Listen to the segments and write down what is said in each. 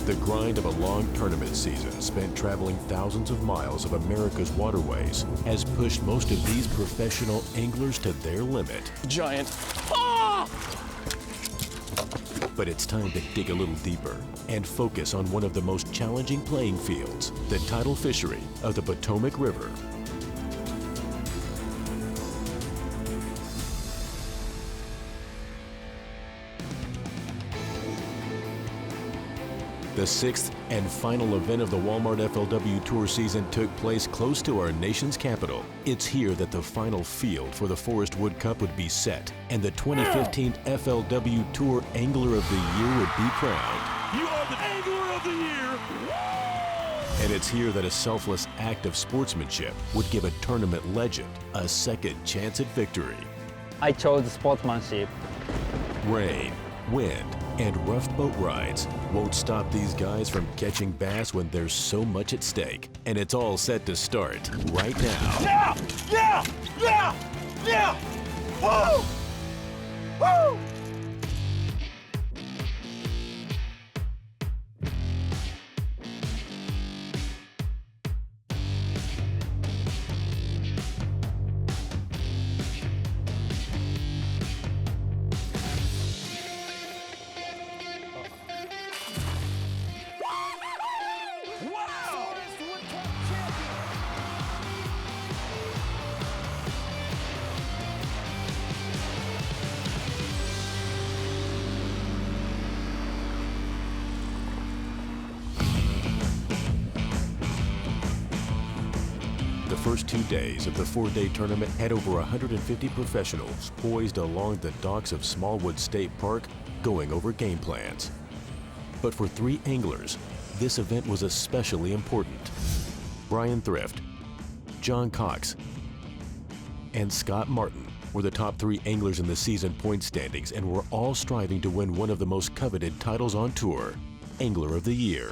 The grind of a long tournament season spent traveling thousands of miles of America's waterways has pushed most of these professional anglers to their limit. Giant. Ah! But it's time to dig a little deeper and focus on one of the most challenging playing fields, the tidal fishery of the Potomac River. The sixth and final event of the Walmart FLW Tour season took place close to our nation's capital. It's here that the final field for the Forest Wood Cup would be set, and the 2015 FLW Tour Angler of the Year would be crowned. You are the Angler of the Year! And it's here that a selfless act of sportsmanship would give a tournament legend a second chance at victory. I chose the sportsmanship. Rain, wind, and rough boat rides won't stop these guys from catching bass when there's so much at stake. And it's all set to start right now. Yeah! Yeah! Yeah! Yeah! Woo! Woo! The first 2 days of the 4-day tournament had over 150 professionals poised along the docks of Smallwood State Park going over game plans. But for 3 anglers, this event was especially important. Brian Thrift, John Cox, and Scott Martin were the top 3 anglers in the season point standings and were all striving to win one of the most coveted titles on tour, Angler of the Year.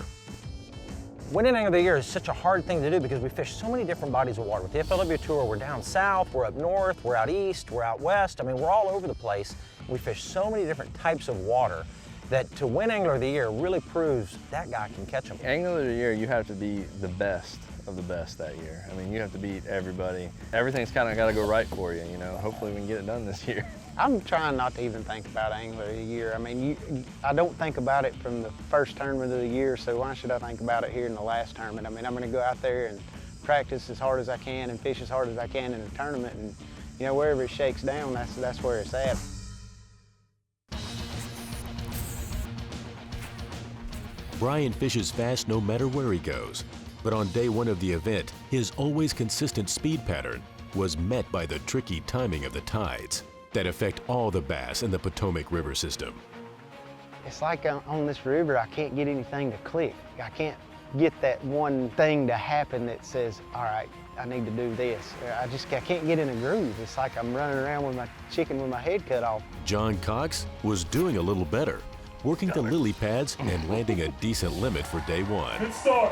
Winning Angler of the Year is such a hard thing to do because we fish so many different bodies of water. With the FLW Tour, we're down south, we're up north, we're out east, we're out west. I mean, we're all over the place. We fish so many different types of water that to win Angler of the Year really proves that guy can catch them. Angler of the Year, you have to be the best of the best that year. I mean, you have to beat everybody. Everything's kind of got to go right for you, you know. Hopefully we can get it done this year. I'm trying not to even think about Angler of the Year. I mean, I don't think about it from the first tournament of the year, so why should I think about it here in the last tournament? I mean, I'm going to go out there and practice as hard as I can and fish as hard as I can in a tournament, and you know, wherever it shakes down, that's where it's at. Brian fishes fast no matter where he goes, but on day 1 of the event, his always consistent speed pattern was met by the tricky timing of the tides that affect all the bass in the Potomac River system. It's like on this river, I can't get anything to click. I can't get that one thing to happen that says, all right, I need to do this. I can't get in a groove. It's like I'm running around with my chicken with my head cut off. John Cox was doing a little better, working the lily pads and landing a decent limit for day 1. Good start.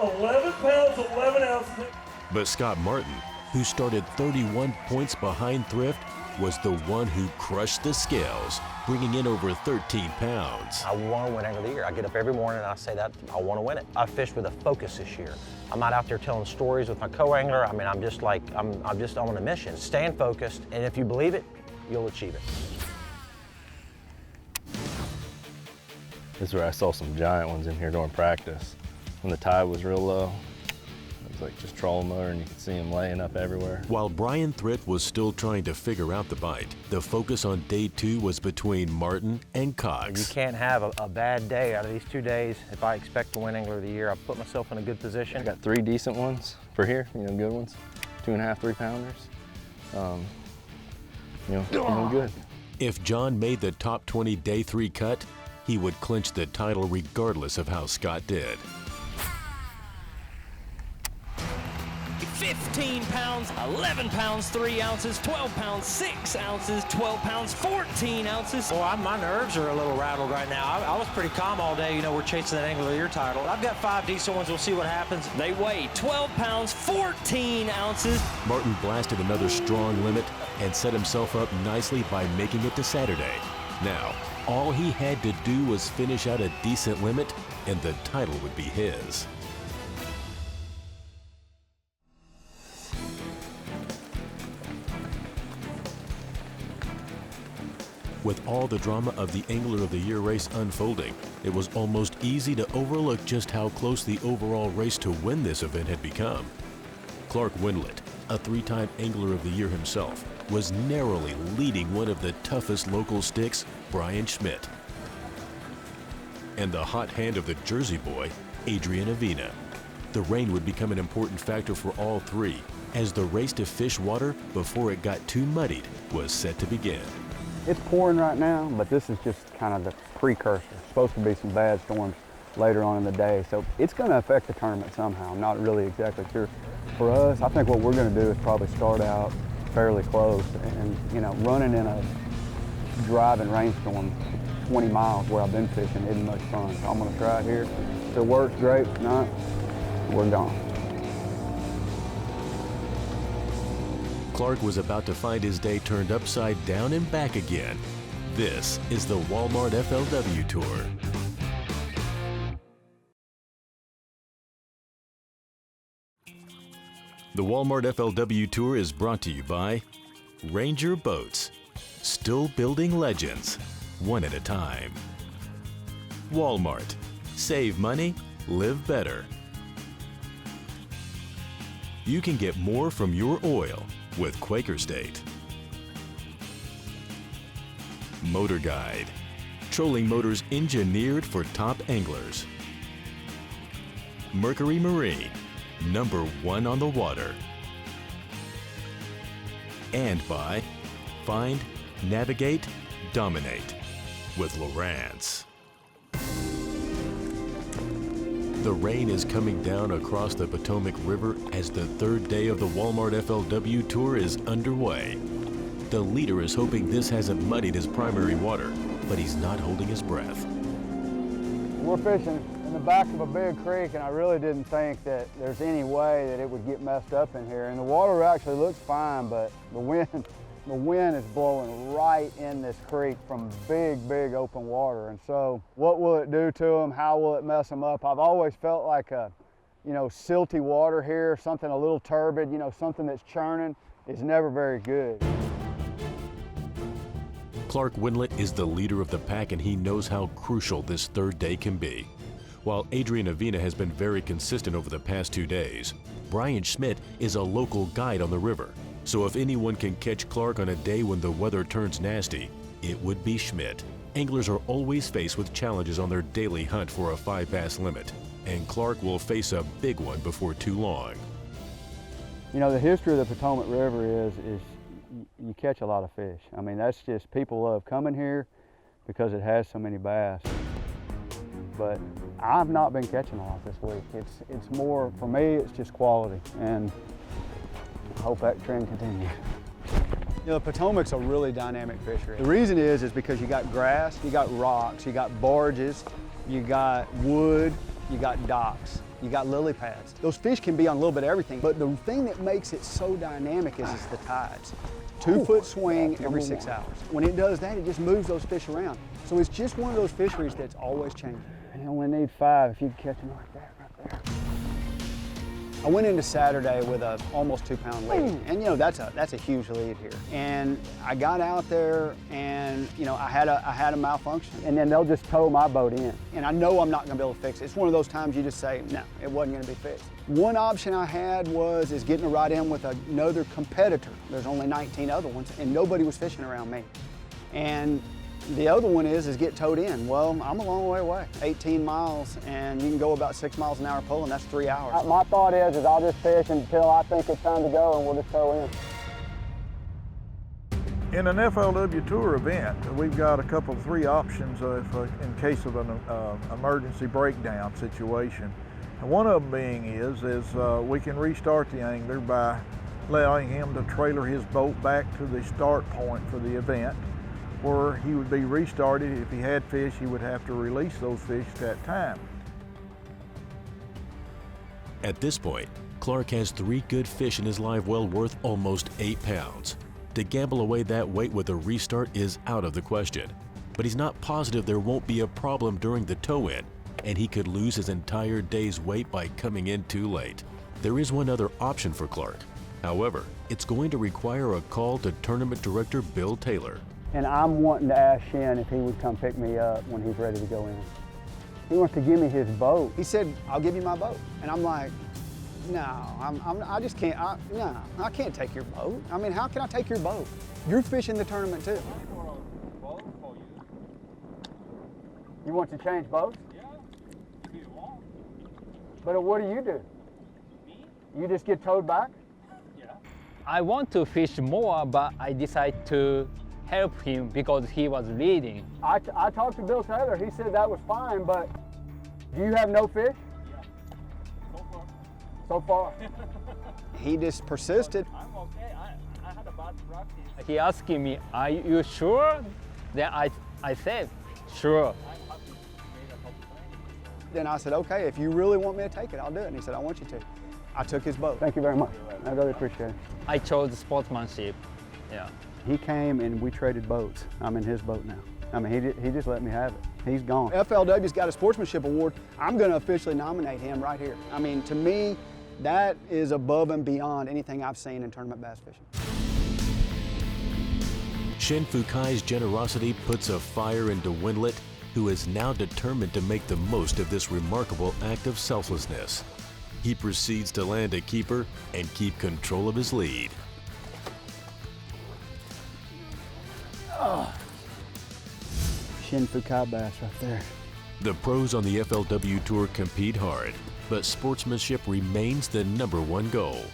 11 pounds, 11 ounces. But Scott Martin, who started 31 points behind Thrift, was the one who crushed the scales, bringing in over 13 pounds. I want to win Angler of the Year. I get up every morning and I say that I want to win it. I fished with a focus this year. I'm not out there telling stories with my co-angler. I mean, I'm just on a mission. Stand focused, and if you believe it, you'll achieve it. This is where I saw some giant ones in here during practice. When the tide was real low, it was like just trolling motor and you could see them laying up everywhere. While Brian Thrift was still trying to figure out the bite, the focus on day 2 was between Martin and Cox. You can't have a bad day out of these 2 days. If I expect to win Angler of the Year, I've put myself in a good position. I got 3 decent ones for here, you know, good ones. 2.5, 3 pounders. You know, feeling good. If John made the top 20 day 3 cut, he would clinch the title regardless of how Scott did. 15 pounds, 11 pounds, 3 ounces, 12 pounds, 6 ounces, 12 pounds, 14 ounces. Well, my nerves are a little rattled right now. I was pretty calm all day. You know, we're chasing that Angler of the Year title. I've got 5 decent ones. We'll see what happens. They weigh 12 pounds, 14 ounces. Martin blasted another strong limit and set himself up nicely by making it to Saturday. Now, all he had to do was finish out a decent limit and the title would be his. With all the drama of the Angler of the Year race unfolding, it was almost easy to overlook just how close the overall race to win this event had become. Clark Wendlandt, a three-time Angler of the Year himself, was narrowly leading one of the toughest local sticks, Brian Schmidt. And the hot hand of the Jersey boy, Adrian Avina. The rain would become an important factor for all three, as the race to fish water before it got too muddied was set to begin. It's pouring right now, but this is just kind of the precursor. It's supposed to be some bad storms later on in the day, so it's going to affect the tournament somehow. I'm not really exactly sure. For us, I think what we're going to do is probably start out fairly close and, you know, running in a driving rainstorm 20 miles where I've been fishing isn't much fun. So I'm going to try it here. If it works, great. If not, we're gone. Clark was about to find his day turned upside down and back again. This is the Walmart FLW Tour. The Walmart FLW Tour is brought to you by Ranger Boats, still building legends, one at a time. Walmart, save money, live better. You can get more from your oil with Quaker State. Motor Guide, trolling motors engineered for top anglers. Mercury Marine, #1 on the water. And by Find, Navigate, Dominate with Lowrance. The rain is coming down across the Potomac River as the third day of the Walmart FLW Tour is underway. The leader is hoping this hasn't muddied his primary water, but he's not holding his breath. We're fishing in the back of a big creek, and I really didn't think that there's any way that it would get messed up in here. And the water actually looks fine, but the wind is blowing right in this creek from big, big open water. And so what will it do to them? How will it mess them up? I've always felt like a, you know, silty water here, something a little turbid, you know, something that's churning is never very good. Clark Wendlandt is the leader of the pack, and he knows how crucial this third day can be. While Adrian Avina has been very consistent over the past 2 days, Brian Schmidt is a local guide on the river. So if anyone can catch Clark on a day when the weather turns nasty, it would be Schmidt. Anglers are always faced with challenges on their daily hunt for a 5-bass limit, and Clark will face a big one before too long. You know, the history of the Potomac River is you catch a lot of fish. I mean, that's just, people love coming here because it has so many bass. But I've not been catching a lot this week. It's more, for me, it's just quality, and I hope that trend continues. You know, the Potomac's a really dynamic fishery. The reason is because you got grass, you got rocks, you got barges, you got wood, you got docks, you got lily pads. Those fish can be on a little bit of everything, but the thing that makes it so dynamic is the tides. 2-foot swing every 6 hours. When it does that, it just moves those fish around. So it's just one of those fisheries that's always changing. You only need 5 if you can catch them like that right there. I went into Saturday with a almost 2-pound lead, and you know that's a huge lead here. And I got out there, and you know I had a malfunction, And then they'll just tow my boat in. and I know I'm not going to be able to fix it. It's one of those times you just say, no, it wasn't going to be fixed. One option I had is getting a ride in with another competitor. There's only 19 other ones, and nobody was fishing around me. And the other one is get towed in. Well, I'm a long way away, 18 miles, and you can go about 6 miles an hour pulling. That's 3 hours. My thought is I'll just fish until I think it's time to go, and we'll just tow in. In an FLW Tour event, we've got 3 options in case of an emergency breakdown situation. And one of them being is we can restart the angler by allowing him to trailer his boat back to the start point for the event, where he would be restarted. If he had fish, he would have to release those fish at that time. At this point, Clark has 3 good fish in his live well worth almost 8 pounds. To gamble away that weight with a restart is out of the question. but he's not positive there won't be a problem during the tow-in, and he could lose his entire day's weight by coming in too late. There is one other option for Clark. However, it's going to require a call to tournament director Bill Taylor. And I'm wanting to ask Shen if he would come pick me up when he's ready to go in. He wants to give me his boat. He said, I'll give you my boat. And I'm like, no, I just can't, no, I can't take your boat. I mean, how can I take your boat? You're fishing the tournament too. You want to change boats? Yeah, if you want. But what do? Me? You just get towed back? Yeah. I want to fish more, but I decided to help him because he was leading. I talked to Bill Taylor. He said that was fine, but do you have no fish? Yeah, So far? He just persisted. I'm okay. I had a bad practice. He asking me, are you sure? Then I said, sure. Then I said, okay, if you really want me to take it, I'll do it. And he said, I want you to. I took his boat. Thank you very much. I really appreciate it. I chose Sportsmanship. Yeah. He came and we traded boats. I'm in his boat now. I mean, he just let me have it. He's gone. FLW's got a Sportsmanship Award. I'm going to officially nominate him right here. I mean, to me, that is above and beyond anything I've seen in tournament bass fishing. Shin Fukai's generosity puts a fire into Wendlandt, who is now determined to make the most of this remarkable act of selflessness. He proceeds to land a keeper and keep control of his lead. Oh. Shin Fukai bass right there. The pros on the FLW Tour compete hard, but sportsmanship remains the #1 goal.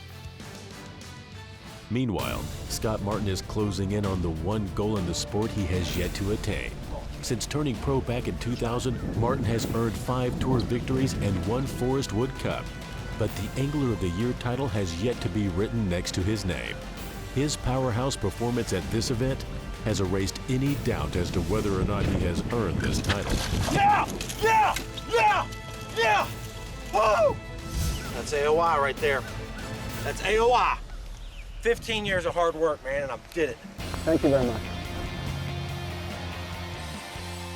Meanwhile, Scott Martin is closing in on the one goal in the sport he has yet to attain. Since turning pro back in 2000, Martin has earned 5 Tour victories and 1 Forest Wood Cup. But the Angler of the Year title has yet to be written next to his name. His powerhouse performance at this event has erased any doubt as to whether or not he has earned this title. Yeah! Yeah! Yeah! Yeah! Woo! That's AOI right there. That's AOI. 15 years of hard work, man, and I did it. Thank you very much.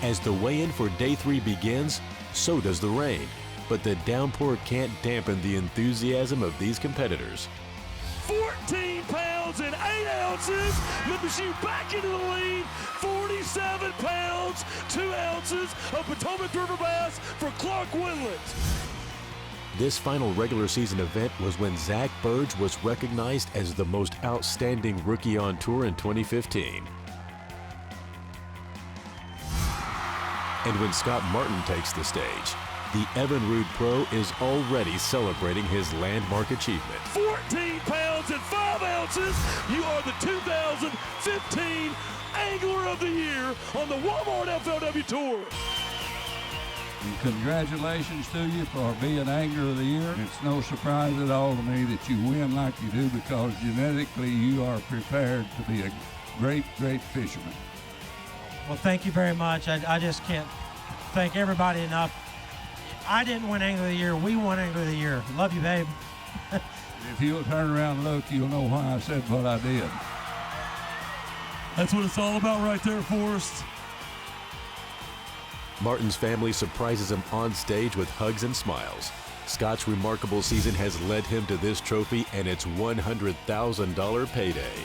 As the weigh-in for day 3 begins, so does the rain. But the downpour can't dampen the enthusiasm of these competitors. 14 pounds and 8 ounces. Limits you back into the lead. 47 pounds, 2 ounces of Potomac River bass for Clark Wendlandt. This final regular season event was when Zach Burge was recognized as the most outstanding rookie on tour in 2015. And when Scott Martin takes the stage, the Evinrude Pro is already celebrating his landmark achievement. 14 pounds and 5 ounces. You are the 2015 Angler of the Year on the Walmart FLW Tour. And congratulations to you for being Angler of the Year. It's no surprise at all to me that you win like you do because genetically you are prepared to be a great, great fisherman. Well, thank you very much. I just can't thank everybody enough. I didn't win Angler of the Year. We won Angler of the Year. Love you, babe. If you'll turn around and look, you'll know why I said what I did. That's what it's all about right there, Forrest. Martin's family surprises him on stage with hugs and smiles. Scott's remarkable season has led him to this trophy and its $100,000 payday.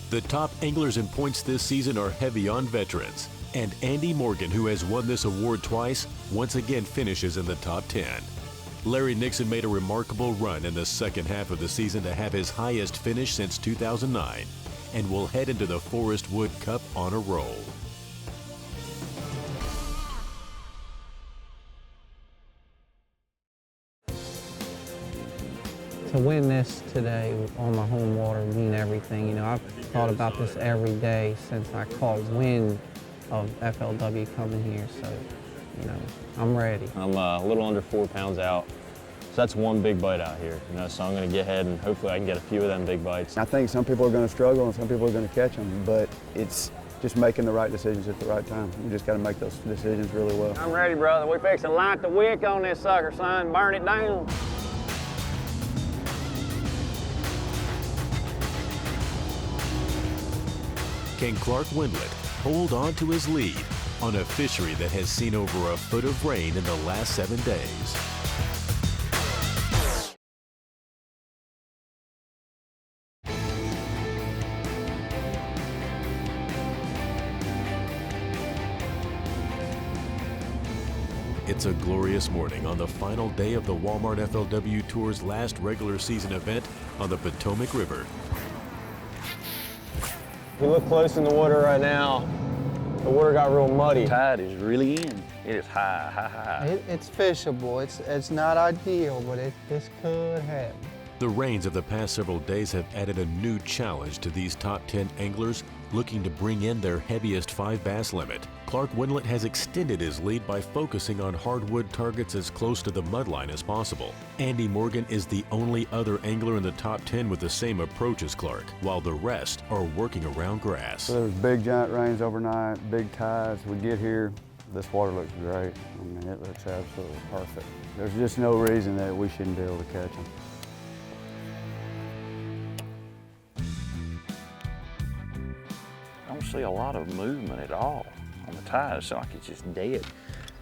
The top anglers in points this season are heavy on veterans, and Andy Morgan, who has won this award twice, once again finishes in the top 10. Larry Nixon made a remarkable run in the second half of the season to have his highest finish since 2009, and will head into the Forest Wood Cup on a roll. To win this today on my home water mean everything. You know, I've thought about this every day since I caught wind of FLW coming here, so, you know, I'm ready. I'm a little under 4 pounds out, so that's one big bite out here. You know, so I'm going to get ahead and hopefully I can get a few of them big bites. I think some people are going to struggle and some people are going to catch them, but it's just making the right decisions at the right time. You just got to make those decisions really well. I'm ready, brother. We fixing to light the wick on this sucker, son. Burn it down. Can Clark Wendlandt hold on to his lead on a fishery that has seen over a foot of rain in the last 7 days? It's a glorious morning on the final day of the Walmart FLW Tour's last regular season event on the Potomac River. We look close in the water right now. The water got real muddy. Tide is really in. It is high, high, high. It's fishable. It's not ideal, but this could happen. The rains of the past several days have added a new challenge to these top 10 anglers looking to bring in their heaviest 5 bass limit. Clark Wendlandt has extended his lead by focusing on hardwood targets as close to the mudline as possible. Andy Morgan is the only other angler in the top 10 with the same approach as Clark, while the rest are working around grass. So there's big giant rains overnight, big tides. We get here, this water looks great. I mean, it looks absolutely perfect. There's just no reason that we shouldn't be able to catch them. I don't see a lot of movement at all on the tide. It's like it's just dead.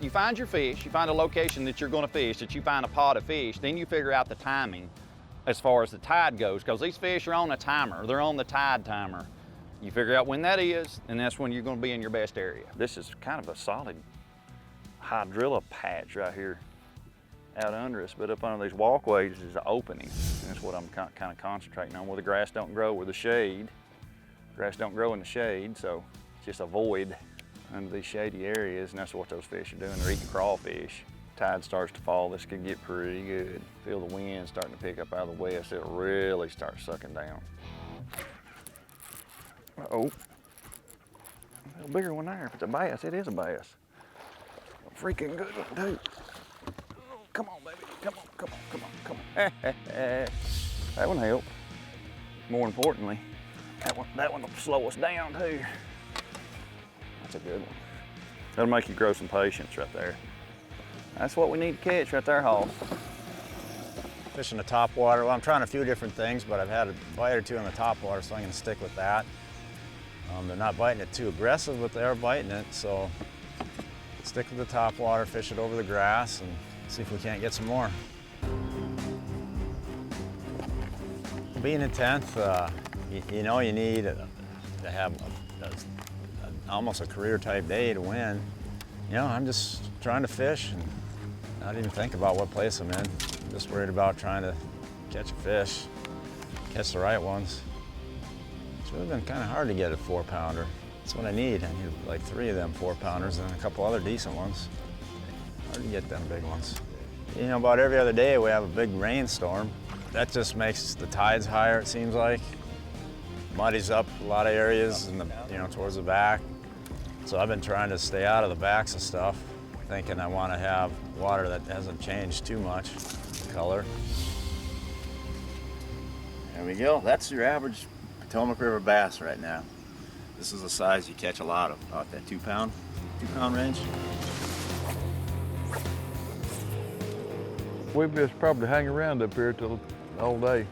You find your fish, you find a location that you're going to fish, that you find a pot of fish, then you figure out the timing as far as the tide goes, because these fish are on a timer. They're on the tide timer. You figure out when that is, and that's when you're going to be in your best area. This is kind of a solid hydrilla patch right here out under us, but up under these walkways is an opening. And that's what I'm kind of concentrating on, where the grass don't grow where the shade. Grass don't grow in the shade, so it's just a void under these shady areas, and that's what those fish are doing. They're eating crawfish. Tide starts to fall, this could get pretty good. Feel the wind starting to pick up out of the west. It'll really start sucking down. Uh-oh. A little bigger one there. If it's a bass, it is a bass. A freaking good one, too. Oh, come on, baby. Come on, come on, come on, come on. That one helped. More importantly, that one will slow us down, too. That's a good one. That'll make you grow some patience right there. That's what we need to catch right there, Hall. Fishing the top water. Well, I'm trying a few different things, but I've had a bite or two on the top water, so I'm going to stick with that. They're not biting it too aggressive, but they are biting it, so stick with the top water, fish it over the grass, and see if we can't get some more. Being in 10th, you know you need to have almost a career type day to win. You know, I'm just trying to fish and not even think about what place I'm in. I'm just worried about trying to catch a fish, catch the right ones. It's really been kind of hard to get a 4-pounder. That's what I need. I need like 3 of them 4-pounders and a couple other decent ones. Hard to get them big ones. You know, about every other day we have a big rainstorm. That just makes the tides higher, it seems like. Muddies up a lot of areas, in the, you know, towards the back. So I've been trying to stay out of the backs of stuff, thinking I want to have water that hasn't changed too much color. There we go. That's your average Potomac River bass right now. This is the size you catch a lot of, about that 2-pound range. We'll just probably hang around up here till all day.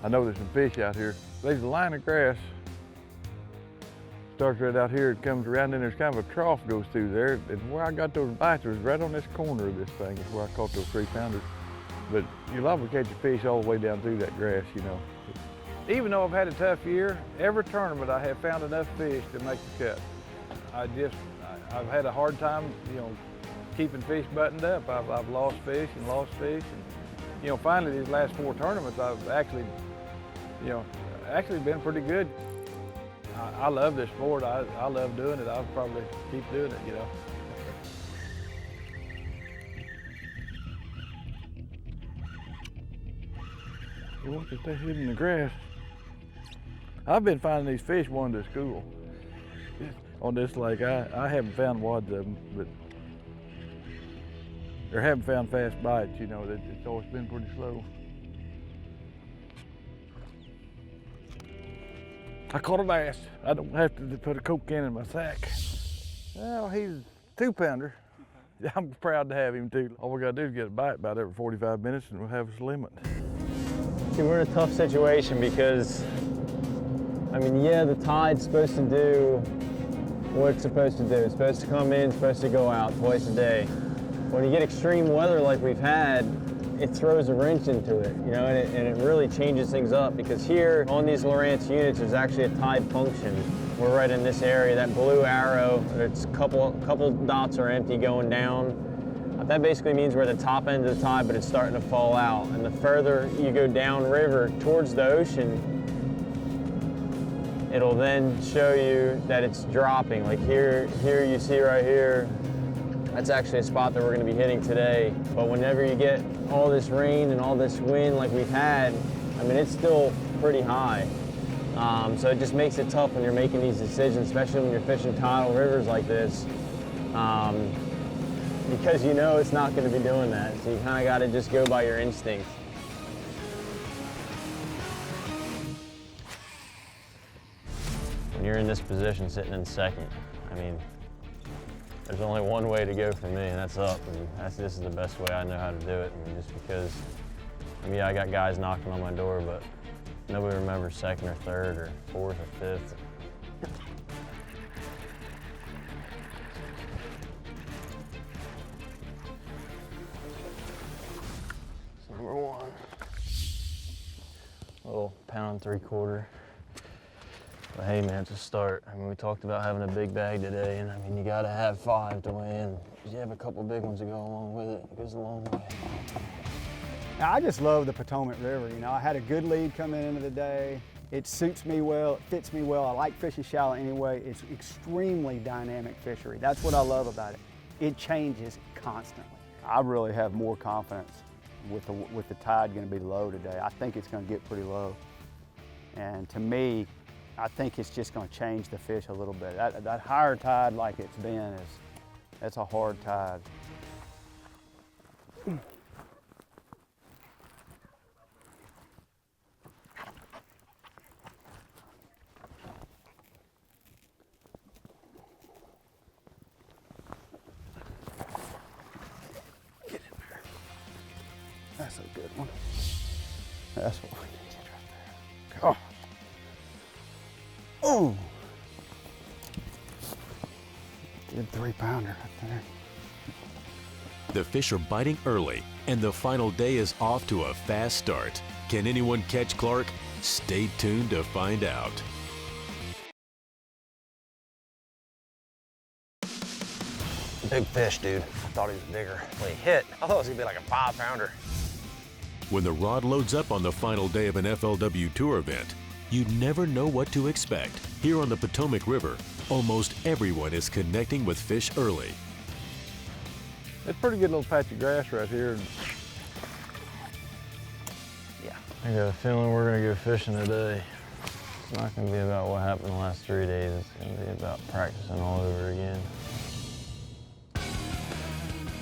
I know there's some fish out here. There's a line of grass. Starts right out here, it comes around, and there's kind of a trough goes through there. And where I got those bites was right on this corner of this thing, is where I caught those 3-pounders. But you'll often catch a fish all the way down through that grass, you know. Even though I've had a tough year, every tournament I have found enough fish to make the cut. I've had a hard time, you know, keeping fish buttoned up. I've lost fish. And, you know, finally these last 4 tournaments, I've actually, you know, been pretty good. I love this sport. I love doing it. I'll probably keep doing it, you know. You want to stay hidden in the grass. I've been finding these fish one to school. On this lake, I haven't found wads of them, but or haven't found fast bites, you know. It's always been pretty slow. I caught a bass. I don't have to put a Coke can in my sack. Well, he's a 2-pounder. I'm proud to have him too. All we gotta do is get a bite about every 45 minutes and we'll have us a limit. See, we're in a tough situation because I mean, yeah, the tide's supposed to do what it's supposed to do. It's supposed to come in, it's supposed to go out twice a day. When you get extreme weather like we've had, it throws a wrench into it, you know, and it really changes things up, because here on these Lowrance units, there's actually a tide function. We're right in this area, that blue arrow, it's a couple dots are empty going down. That basically means we're at the top end of the tide, but it's starting to fall out. And the further you go down river towards the ocean, it'll then show you that it's dropping. Like here you see right here, that's actually a spot that we're gonna be hitting today. But whenever you get all this rain and all this wind like we've had, I mean, it's still pretty high. So it just makes it tough when you're making these decisions, especially when you're fishing tidal rivers like this. Because you know it's not gonna be doing that. So you kinda gotta just go by your instincts. When you're in this position, sitting in second, I mean, there's only one way to go for me, and that's up. And this is the best way I know how to do it. And just because, I mean, I got guys knocking on my door, but nobody remembers second or third or fourth or fifth. So number one, little £1.75. But hey man, it's a start. I mean, we talked about having a big bag today, and I mean, you gotta have 5 to win. You have a couple big ones to go along with it. It goes a long way. Now, I just love the Potomac River. You know, I had a good lead coming into the day. It suits me well, it fits me well. I like fishing shallow anyway. It's extremely dynamic fishery. That's what I love about it. It changes constantly. I really have more confidence with the tide gonna be low today. I think it's gonna get pretty low. And to me, I think it's just going to change the fish a little bit. That higher tide like it's been, that's a hard tide. Get in there. That's a good one. That's what we need right there. Oh. Oh, good 3-pounder right there. The fish are biting early, and the final day is off to a fast start. Can anyone catch Clark? Stay tuned to find out. Big fish, dude. I thought he was bigger. When he hit, I thought it was gonna be like a 5-pounder. When the rod loads up on the final day of an FLW Tour event, you never know what to expect. Here on the Potomac River, almost everyone is connecting with fish early. It's a pretty good little patch of grass right here. Yeah. I got a feeling we're gonna go fishing today. It's not gonna be about what happened the last 3 days. It's gonna be about practicing all over again.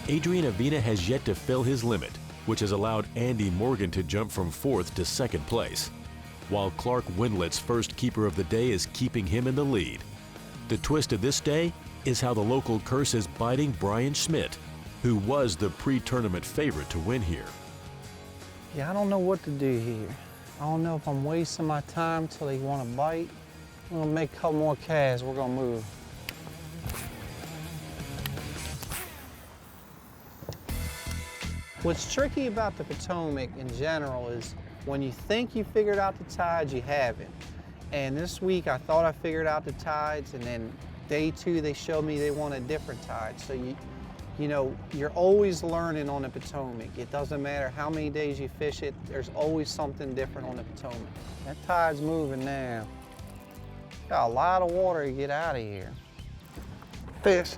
Adrian Avina has yet to fill his limit, which has allowed Andy Morgan to jump from 4th to 2nd place, while Clark Wendlandt's first keeper of the day is keeping him in the lead. The twist of this day is how the local curse is biting Brian Schmidt, who was the pre-tournament favorite to win here. Yeah, I don't know what to do here. I don't know if I'm wasting my time till they want to bite. I'm gonna make a couple more casts, we're gonna move. What's tricky about the Potomac in general is when you think you figured out the tides, you haven't. And this week I thought I figured out the tides, and then day 2 they showed me they want a different tide. So you know, you're always learning on the Potomac. It doesn't matter how many days you fish it, there's always something different on the Potomac. That tide's moving now. Got a lot of water to get out of here. Fish.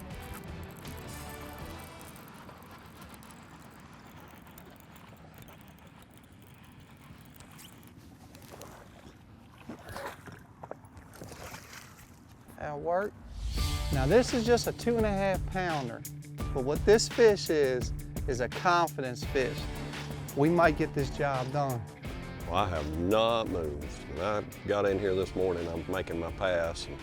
That'll work. Now this is just a 2.5-pounder, but what this fish is a confidence fish. We might get this job done. Well, I have not moved. When I got in here this morning, I'm making my pass, and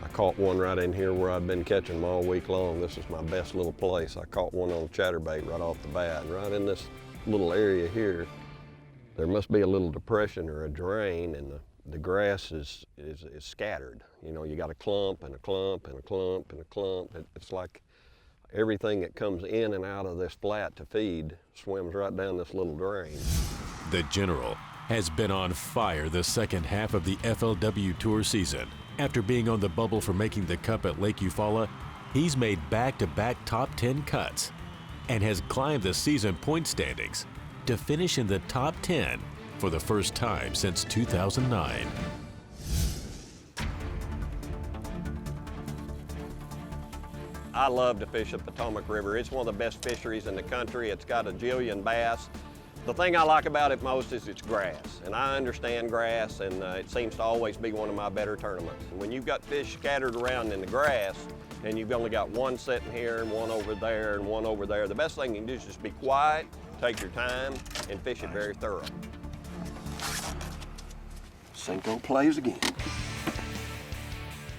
I caught one right in here where I'd been catching them all week long. This is my best little place. I caught one on a chatterbait right off the bat, right in this little area here. There must be a little depression or a drain, and the grass is scattered. You know, you got a clump and a clump and a clump and a clump. It's like everything that comes in and out of this flat to feed swims right down this little drain. The General has been on fire the second half of the FLW Tour season. After being on the bubble for making the Cup at Lake Eufaula, he's made back-to-back top 10 cuts and has climbed the season point standings to finish in the top 10 for the first time since 2009. I love to fish the Potomac River. It's one of the best fisheries in the country. It's got a jillion bass. The thing I like about it most is it's grass, and I understand grass, and it seems to always be one of my better tournaments. And when you've got fish scattered around in the grass, and you've only got one sitting here and one over there and one over there, the best thing you can do is just be quiet, take your time, and fish it very thorough. Cinco plays again.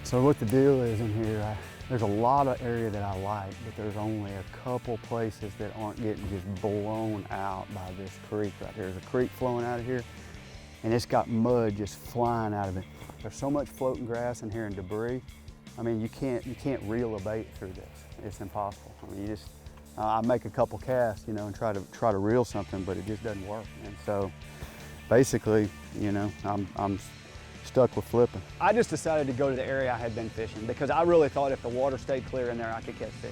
So what the deal is in here, there's a lot of area that I like, but there's only a couple places that aren't getting just blown out by this creek right here. There's a creek flowing out of here, and it's got mud just flying out of it. There's so much floating grass in here and debris. I mean, you can't reel a bait through this. It's impossible. I mean, you just, I make a couple casts, you know, and try to reel something, but it just doesn't work. And so, basically, you know, I'm stuck with flipping. I just decided to go to the area I had been fishing because I really thought if the water stayed clear in there, I could catch fish.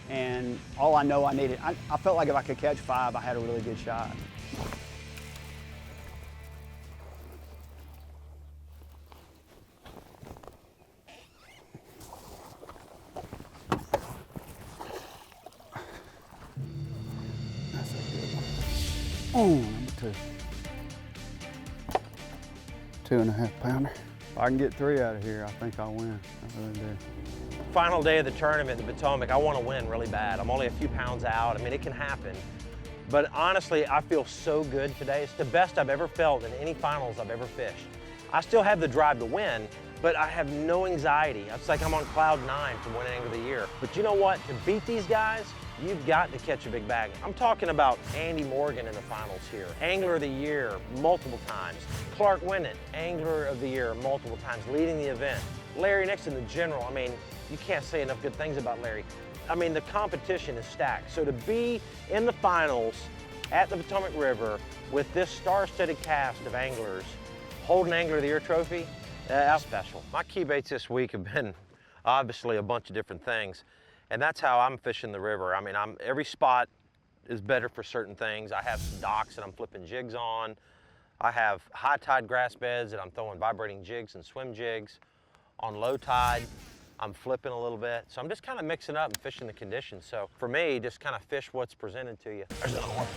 And all I know I needed, I felt like if I could catch 5, I had a really good shot. That's a good one. Oh, number 2. 2.5 pounder. If I can get 3 out of here, I think I'll win. I really do. Final day of the tournament in the Potomac, I want to win really bad. I'm only a few pounds out. I mean, it can happen. But honestly, I feel so good today. It's the best I've ever felt in any finals I've ever fished. I still have the drive to win, but I have no anxiety. It's like I'm on cloud 9 from winning Angler of the Year. But you know what? To beat these guys, you've got to catch a big bag. I'm talking about Andy Morgan in the finals here. Angler of the Year multiple times. Clark Wendlandt, Angler of the Year multiple times, leading the event. Larry Nixon, the General. I mean, you can't say enough good things about Larry. I mean, the competition is stacked. So to be in the finals at the Potomac River with this star-studded cast of anglers holding Angler of the Year trophy, that's special. My key baits this week have been obviously a bunch of different things. And that's how I'm fishing the river. I mean, every spot is better for certain things. I have some docks that I'm flipping jigs on. I have high tide grass beds that I'm throwing vibrating jigs and swim jigs. On low tide, I'm flipping a little bit. So I'm just kind of mixing up and fishing the conditions. So for me, just kind of fish what's presented to you. There's another one.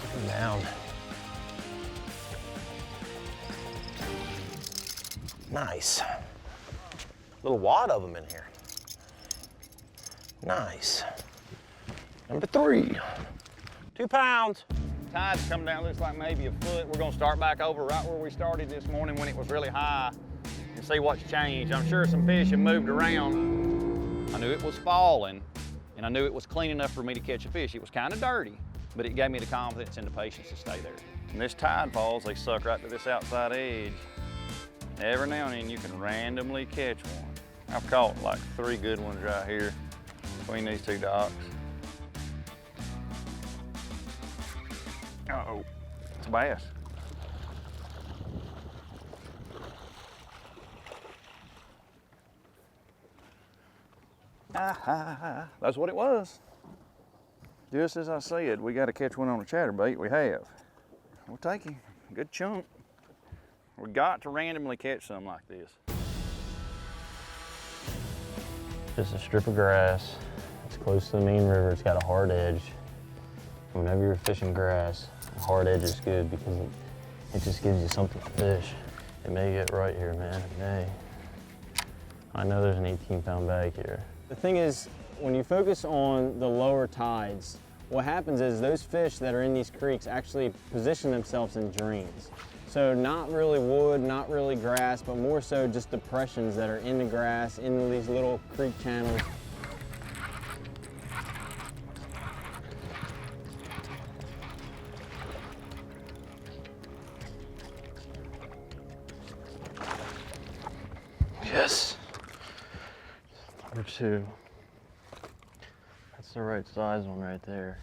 Keep him down. Nice. Little wad of them in here. Nice. Number 3. 2 pounds. Tide's come down, looks like maybe a foot. We're gonna start back over right where we started this morning when it was really high and see what's changed. I'm sure some fish have moved around. I knew it was falling and I knew it was clean enough for me to catch a fish. It was kind of dirty, but it gave me the confidence and the patience to stay there. When this tide falls, they suck right to this outside edge. Every now and then you can randomly catch one. I've caught like 3 good ones right here between these 2 docks. Uh-oh, it's a bass. That's what it was. Just as I said, we got to catch one on a chatterbait. We have. We'll take him. Good chunk. We got to randomly catch something like this. Just a strip of grass. It's close to the main river. It's got a hard edge. Whenever you're fishing grass, a hard edge is good because it just gives you something to fish. It may get right here, man. It may. I know there's an 18-pound bag here. The thing is, when you focus on the lower tides, what happens is those fish that are in these creeks actually position themselves in drains. So not really wood, not really grass, but more so just depressions that are in the grass, into these little creek channels. Yes. Number 2. That's the right size one right there.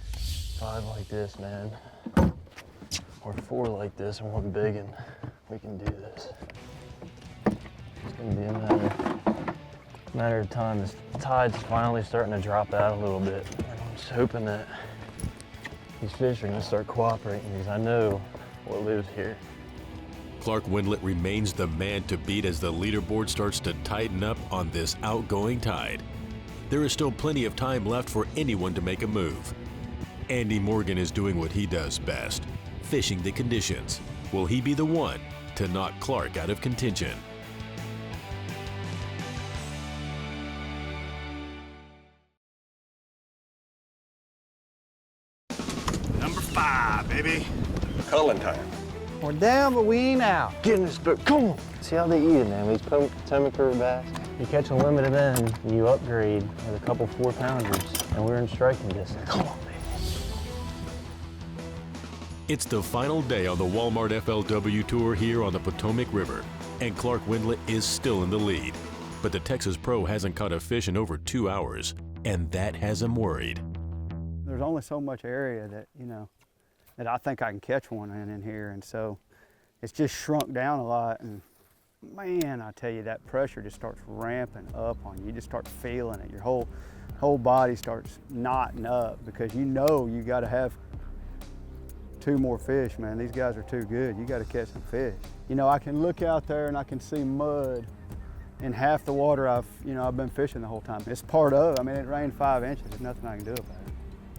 5 like this, man. Or 4 like this and 1 big one. We can do this. It's gonna be a matter of time. This tide's finally starting to drop out a little bit. And I'm just hoping that these fish are gonna start cooperating because I know what lives here. Clark Wendlandt remains the man to beat as the leaderboard starts to tighten up on this outgoing tide. There is still plenty of time left for anyone to make a move. Andy Morgan is doing what he does best, fishing the conditions. Will he be the one to knock Clark out of contention? Number 5, baby. Culling time. We're down, but we ain't out. Get in this boat, come on. See how they eat it, man. These Potomac River bass. You catch a limited end, you upgrade with a couple 4-pounders, and we're in striking distance. Come on, baby. It's the final day on the Walmart FLW Tour here on the Potomac River, and Clark Wendlandt is still in the lead. But the Texas Pro hasn't caught a fish in over 2 hours, and that has him worried. There's only so much area that, you know, that I think I can catch one in here, and so it's just shrunk down a lot, and man, I tell you, that pressure just starts ramping up on you. You just start feeling it. Your whole body starts knotting up because you know you got to have 2 more fish, man. These guys are too good. You got to catch some fish. You know, I can look out there and I can see mud in half the water I've been fishing the whole time. It's part of, I mean, it rained 5 inches. There's nothing I can do about it.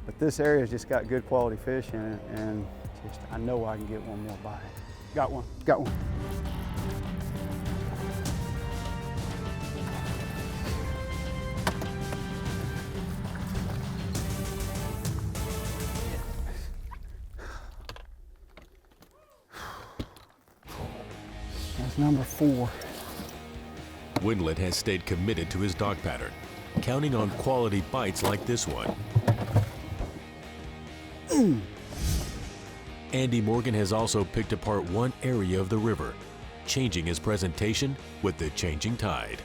But this area's just got good quality fish in it, and just, I know I can get one more bite. Got one, got one. That's number 4. Wendlandt has stayed committed to his dog pattern, counting on quality bites like this one. Andy Morgan has also picked apart one area of the river, changing his presentation with the changing tide.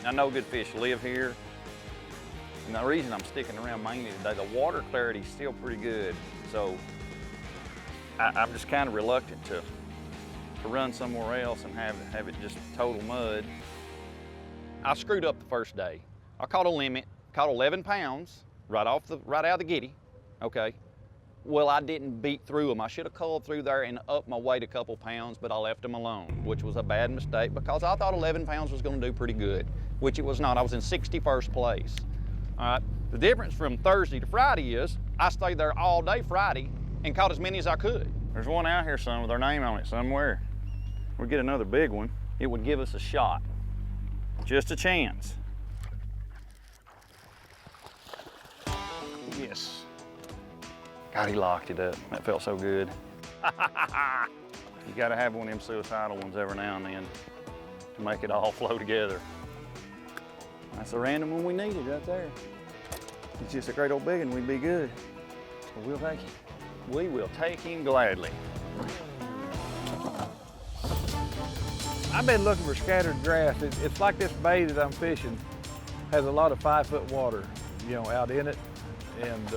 I know good fish live here, and the reason I'm sticking around mainly today, the water clarity is still pretty good, so I'm just kind of reluctant to run somewhere else and have it just total mud. I screwed up the first day. I caught a limit, caught 11 pounds right out of the giddy, okay? Well, I didn't beat through them. I should have culled through there and upped my weight a couple pounds, but I left them alone, which was a bad mistake because I thought 11 pounds was gonna do pretty good, which it was not. I was in 61st place. All right, the difference from Thursday to Friday is I stayed there all day Friday and caught as many as I could. There's one out here, son, with our name on it somewhere. We'll get another big one. It would give us a shot. Just a chance. Yes. God, he locked it up. That felt so good. You gotta have one of them suicidal ones every now and then to make it all flow together. That's a random one we needed right there. It's just a great old big one, we'd be good. So we'll take him. We will take him gladly. I've been looking for scattered grass. It's like this bay that I'm fishing has a lot of 5-foot water, you know, out in it, and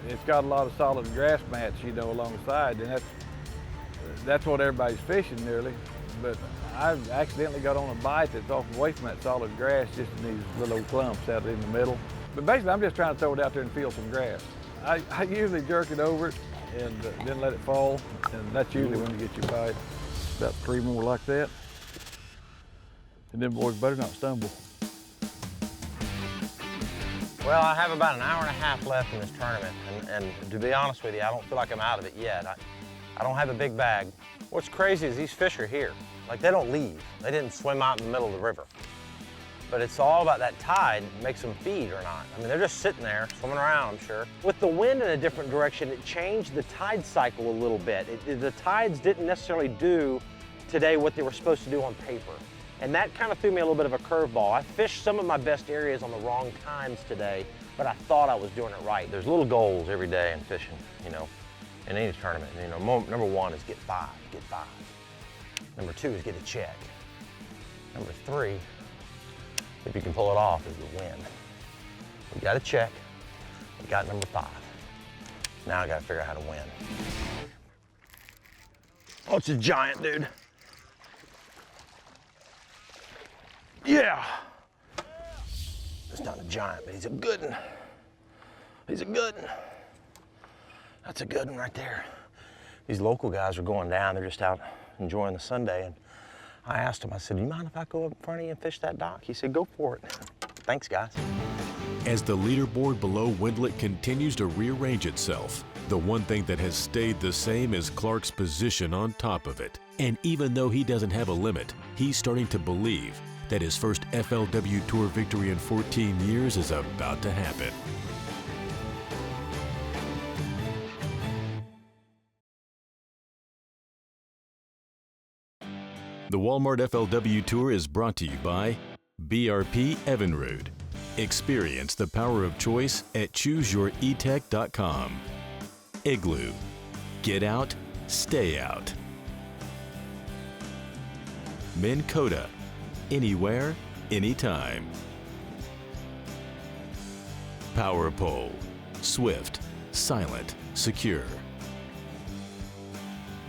it's got a lot of solid grass mats, you know, along the side, and that's what everybody's fishing nearly. But I've accidentally got on a bite that's off away from that solid grass, just in these little old clumps out in the middle. But basically, I'm just trying to throw it out there and feel some grass. I usually jerk it over it and then let it fall, and that's usually when you get your bite. About 3 more like that. And then boys better not stumble. Well, I have about an hour and a half left in this tournament, and to be honest with you, I don't feel like I'm out of it yet. I don't have a big bag. What's crazy is these fish are here. Like, they don't leave. They didn't swim out in the middle of the river. But it's all about that tide makes them feed or not. I mean, they're just sitting there, swimming around, I'm sure. With the wind in a different direction, it changed the tide cycle a little bit. The tides didn't necessarily do today what they were supposed to do on paper. And that kind of threw me a little bit of a curveball. I fished some of my best areas on the wrong times today, but I thought I was doing it right. There's little goals every day in fishing, you know, in any tournament. You know, number 1 is get 5, get 5. Number 2 is get a check. Number 3, if you can pull it off, is the win. We got a check. We got number 5. Now I gotta figure out how to win. Oh, it's a giant, dude. Yeah. It's not a giant, but he's a good one. He's a good one. That's a good one right there. These local guys are going down. They're just out enjoying the Sunday. And I asked him, I said, do you mind if I go up in front of you and fish that dock? He said, go for it. Thanks, guys. As the leaderboard below Wendlandt continues to rearrange itself, the one thing that has stayed the same is Clark's position on top of it. And even though he doesn't have a limit, he's starting to believe that his first FLW Tour victory in 14 years is about to happen. The Walmart FLW Tour is brought to you by BRP Evinrude. Experience the power of choice at ChooseYourEtech.com. Igloo. Get out, stay out. Minn Kota. Anywhere, anytime. Power Pole. Swift, silent, secure.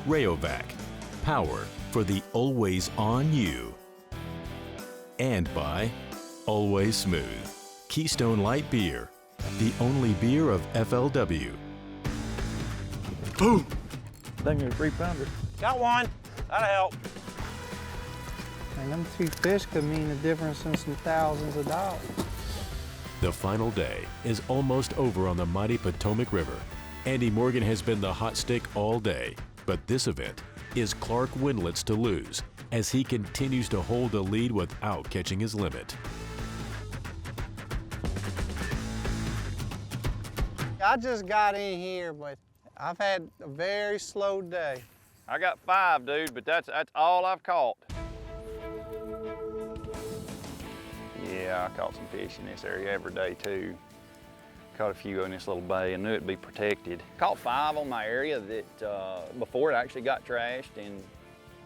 Rayovac. Power for the always on you. And by Always Smooth. Keystone Light Beer. The only beer of FLW. Boom! Dang, you're a 3-pounder. Got one. That'll help. And them 2 fish could mean the difference in some thousands of dollars. The final day is almost over on the mighty Potomac River. Andy Morgan has been the hot stick all day, but this event is Clark Wendlandt's to lose as he continues to hold the lead without catching his limit. I just got in here, but I've had a very slow day. I got 5, dude, but that's all I've caught. Yeah, I caught some fish in this area every day too. Caught a few in this little bay and knew it'd be protected. Caught 5 on my area that before it actually got trashed, and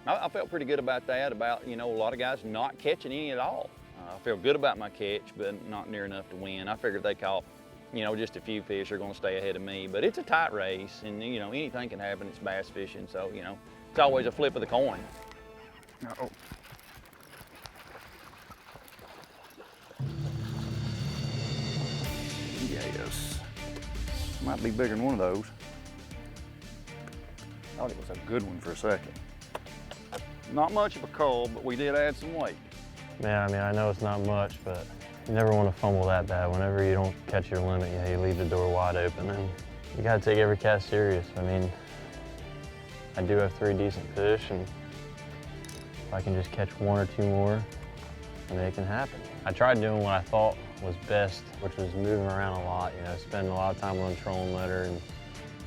I felt pretty good about that, about, you know, a lot of guys not catching any at all. I feel good about my catch, but not near enough to win. I figured they caught, you know, just a few fish are gonna stay ahead of me, but it's a tight race, and, you know, anything can happen. It's bass fishing, so, you know, it's always a flip of the coin. Uh-oh. Yes. Might be bigger than one of those. Thought it was a good one for a second. Not much of a cull, but we did add some weight. Yeah, I mean, I know it's not much, but you never want to fumble that bad. Whenever you don't catch your limit, you leave the door wide open, and you got to take every cast serious. I mean, I do have 3 decent fish, and if I can just catch 1 or 2 more, I mean, it can happen. I tried doing what I thought was best, which was moving around a lot, you know, spending a lot of time on trolling letter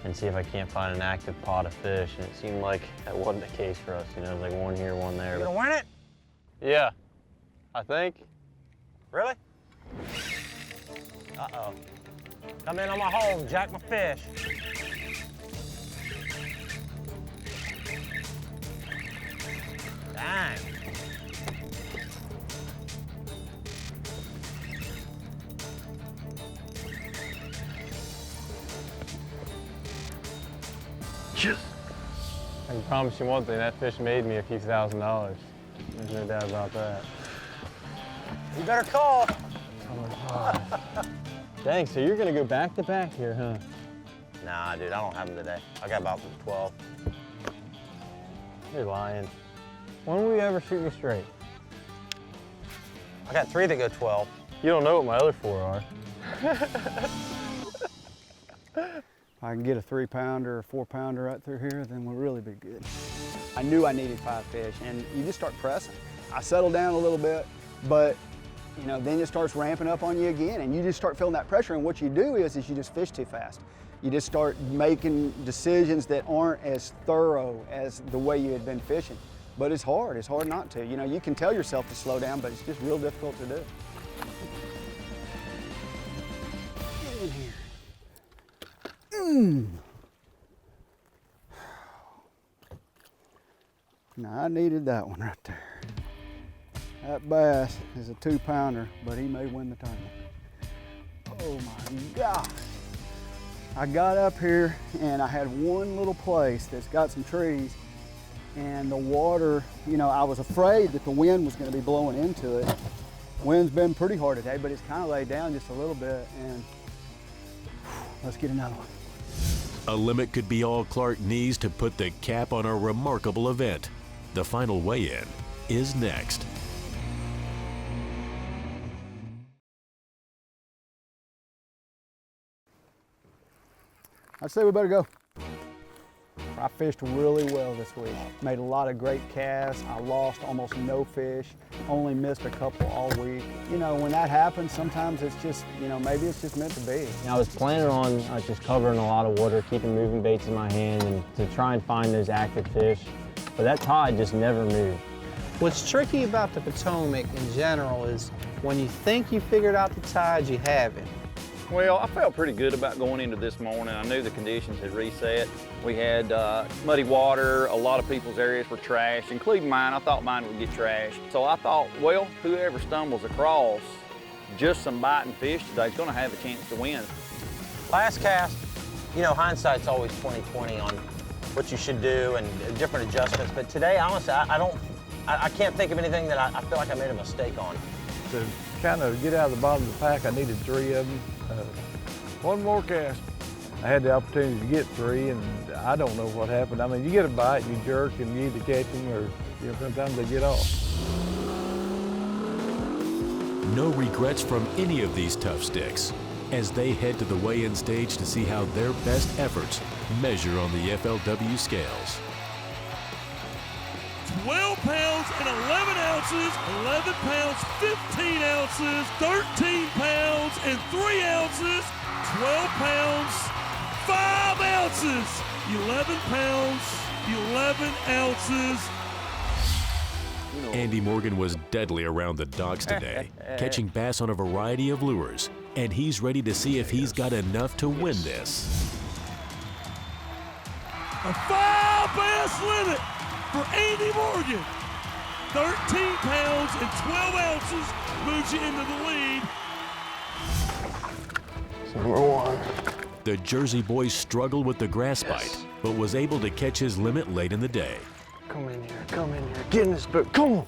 and see if I can't find an active pot of fish. And it seemed like that wasn't the case for us, you know, like 1 here, 1 there. You gonna win it? Yeah, I think. Really? Uh-oh. Come in on my home, jack my fish. Dang. Yes. I can promise you one thing, that fish made me a few $1,000s. There's no doubt about that. You better call. Dang, so you're gonna go back to back here, huh? Nah, dude, I don't have them today. I got about 12. You're lying. When will you ever shoot me straight? I got 3 that go 12. You don't know what my other 4 are. If I can get a 3-pounder or 4-pounder right through here, then we'll really be good. I knew I needed 5 fish, and you just start pressing. I settled down a little bit, but you know, then it starts ramping up on you again, and you just start feeling that pressure, and what you do is you just fish too fast. You just start making decisions that aren't as thorough as the way you had been fishing. But it's hard not to. You know, you can tell yourself to slow down, but it's just real difficult to do. Get in here. Now, I needed that one right there. That bass is a 2-pounder, but he may win the tournament. Oh my gosh. I got up here and I had one little place that's got some trees, and the water, you know, I was afraid that the wind was going to be blowing into it. Wind's been pretty hard today, but it's kind of laid down just a little bit, and let's get another one. A limit could be all Clark needs to put the cap on a remarkable event. The final weigh-in is next. I'd say we better go. I fished really well this week. Made a lot of great casts. I lost almost no fish. Only missed a couple all week. You know, when that happens, sometimes it's just, you know, maybe it's just meant to be. I was planning on just covering a lot of water, keeping moving baits in my hand, and to try and find those active fish. But that tide just never moved. What's tricky about the Potomac in general is when you think you figured out the tides, you haven't. Well, I felt pretty good about going into this morning. I knew the conditions had reset. We had muddy water, a lot of people's areas were trashed, including mine. I thought mine would get trashed. So I thought, well, whoever stumbles across just some biting fish today is gonna have a chance to win. Last cast, you know, hindsight's always 20/20 on what you should do and different adjustments, but today, honestly, I can't think of anything that I feel like I made a mistake on. To kind of get out of the bottom of the pack, I needed 3 of them. One more cast. I had the opportunity to get 3, and I don't know what happened. I mean, you get a bite, you jerk, and you either catch them or, you know, sometimes they get off. No regrets from any of these tough sticks as they head to the weigh-in stage to see how their best efforts measure on the FLW scales. 12 pounds and 11 ounces, 11 pounds, 15 ounces, 13 pounds and 3 ounces, 12 pounds, 5 ounces, 11 pounds, 11 ounces. Andy Morgan was deadly around the docks today, catching bass on a variety of lures, and he's ready to see if he's got enough to win this. A 5 bass limit for Andy Morgan. 13 pounds and 12 ounces moves you into the lead. Number 1. The Jersey boy struggled with the grass bite, but was able to catch his limit late in the day. Come in here, get in this boat, come on.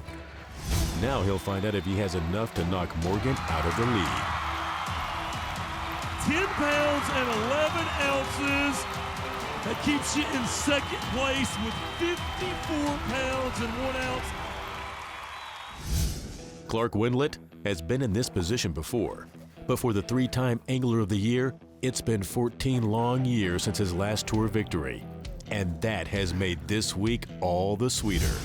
Now he'll find out if he has enough to knock Morgan out of the lead. 10 pounds and 11 ounces. That keeps you in second place with 54 pounds and 1 ounce. Clark Wendlandt has been in this position before, but for the 3-time Angler of the Year, it's been 14 long years since his last tour victory, and that has made this week all the sweeter.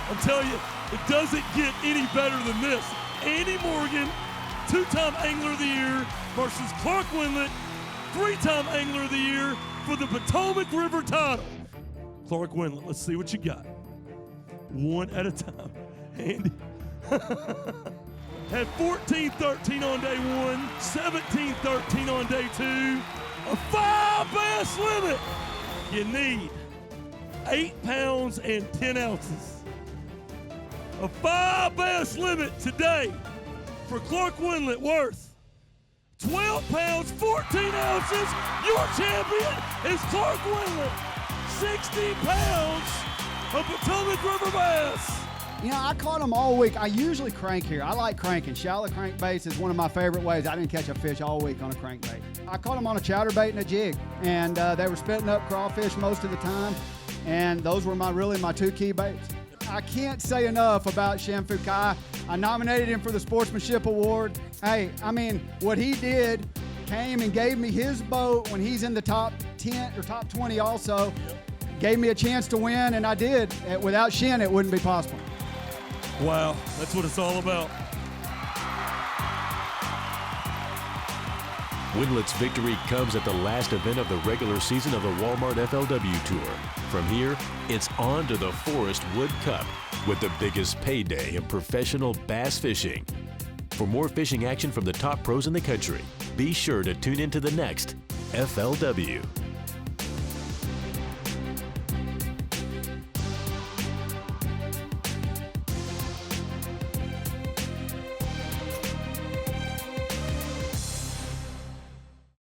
I'll tell you, it doesn't get any better than this. Andy Morgan, 2-time Angler of the Year versus Clark Wendlandt, 3-time Angler of the Year for the Potomac River title. Clark Wendlandt, let's see what you got. One at a time. Andy had 14-13 on day 1, 17-13 on day 2, a 5 bass limit. You need 8 pounds and 10 ounces. A 5 bass limit today for Clark Wendlandt worth 12 pounds, 14 ounces. Your champion is Clark Wendlandt. 60 pounds of Potomac River bass. You know, I caught them all week. I usually crank here. I like cranking. Shallow crankbaits is one of my favorite ways. I didn't catch a fish all week on a crankbait. I caught them on a chatterbait and a jig, and they were spitting up crawfish most of the time, and those were really my 2 key baits. I can't say enough about Shem Fukai. I nominated him for the Sportsmanship Award. Hey, I mean, what he did, came and gave me his boat when he's in the top 10 or top 20 also. Gave me a chance to win, and I did. Without Shen, it wouldn't be possible. Wow, that's what it's all about. Wendlandt's victory comes at the last event of the regular season of the Walmart FLW Tour. From here, it's on to the Forest Wood Cup with the biggest payday in professional bass fishing. For more fishing action from the top pros in the country, be sure to tune into the next FLW.